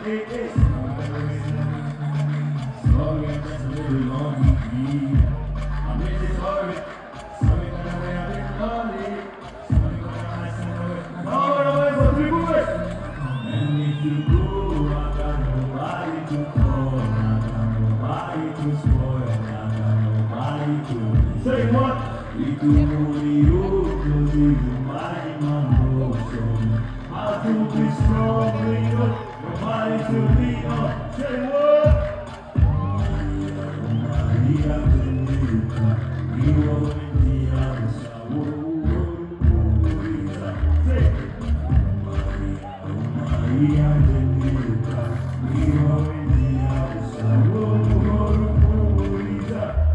Sorry, I'm just a little lonely. I'm really sorry. Sorry for the way I've been lonely. Sorry for the nights and the way. No, for 3 boys. And if you go, I got nobody to call. I got nobody to spoil. I got nobody to. Say what? We do you, cause you my emotion. How to be strong, we know. Nobody to lean on. Say what? Maria Benedicta, Dio India, Say Maria Benedicta, Dio India,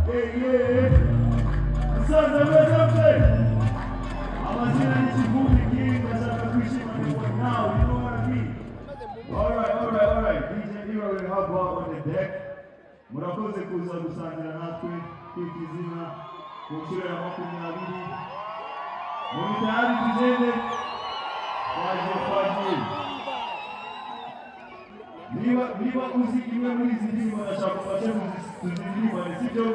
Hey, yeah. Sasa something. I'm a Chinese movie king, that's how I appreciate my people now, you know what I mean? Alright. DJ Nero will have one on the deck. Murakoze kuza gusangira natwe kwikizina ku nshuro ya 20. Muri tayari tugende? Twagiye. Niba uzi imwe muri izi ndirimbo ndashaka ufashe tuziririmbane, sibyo?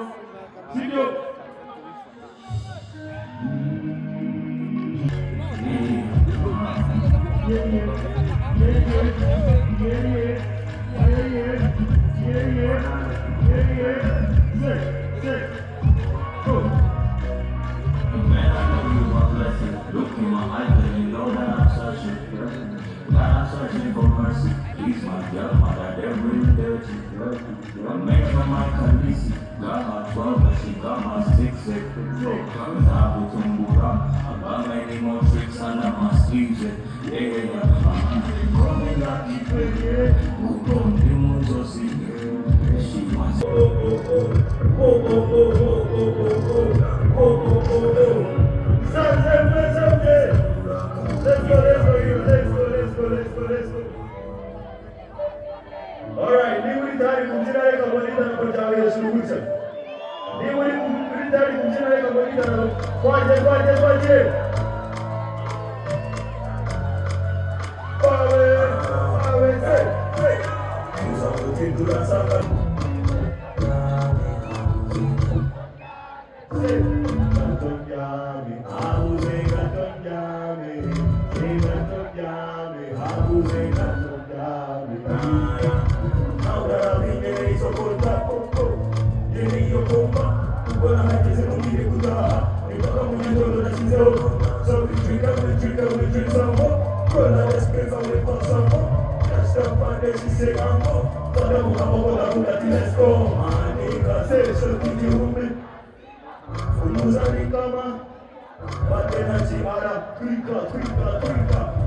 Look in my eyes, and you know that I'm searching for mercy. Please, my girl, my dad, every dirty girl. I made from my Khaleesi. Got my 12, but she got my 6. Comes out with Tumbura. I got many more tricks under my sleeves. Yeah. Come lucky, baby. Who come to Mujosi? She wants. Alright, ni wuri tari kumjina reka bonita na kojawe ya shurukucha. Ni wuri tari kumjina reka bonita na kwaje. Pawe, say. Musa kutindura saka. Say, Gantonyame, abuze Gantonyame, abuze Gantonyame. Now that I'm in the race of all that, you need your compa. When I had to say, I'm going to go. If I come with you, that's his own. So we drink some more. When I just pay for me for some more. That's the part that she say, I'm more. But I'm going to let's go. My nigga say, so did you me? Umuzani kama Batena chihara Twika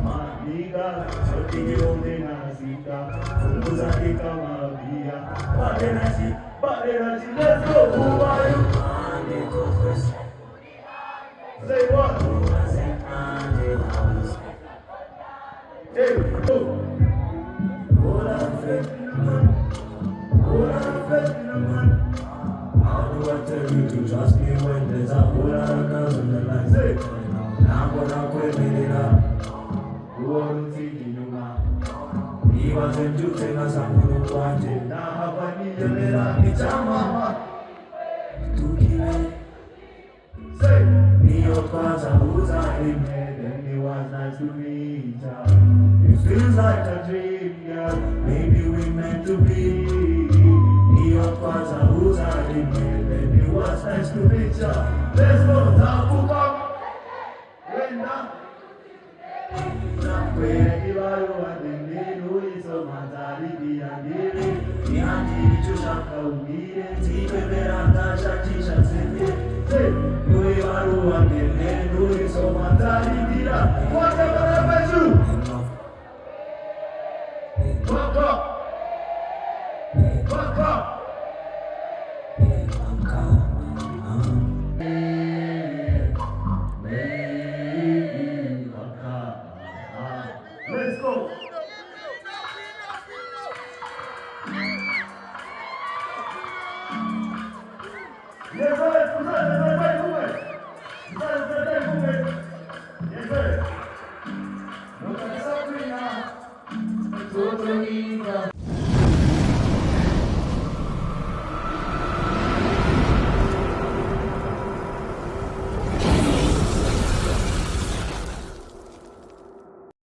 Maniga Sotigi onde nazika Umuzani kama Bia Batena chi Let's go, who are you? Say what? Hey, go. How do I tell you to trust me when there's a whole lot of girls in the line? Say, now what I'm quitting it up. Who are you thinking you are? He wasn't doing us, I'm going to watch it. Now how I need you, let me tell mama. To kill it. Say, me your cause, I was out in bed, and it was nice to meet ya. It feels like a dream, girl. Maybe we meant to be. Your father who's out in here, baby, what's nice to meet ya? Let's go, Tapuka. Wenda. Where you are, and then who is a Matari, and the Andy Chushaka, Veranda, Shakisha, say, who you are, and then who is a Matari, whatever happened to you? Fuck up. Let's go.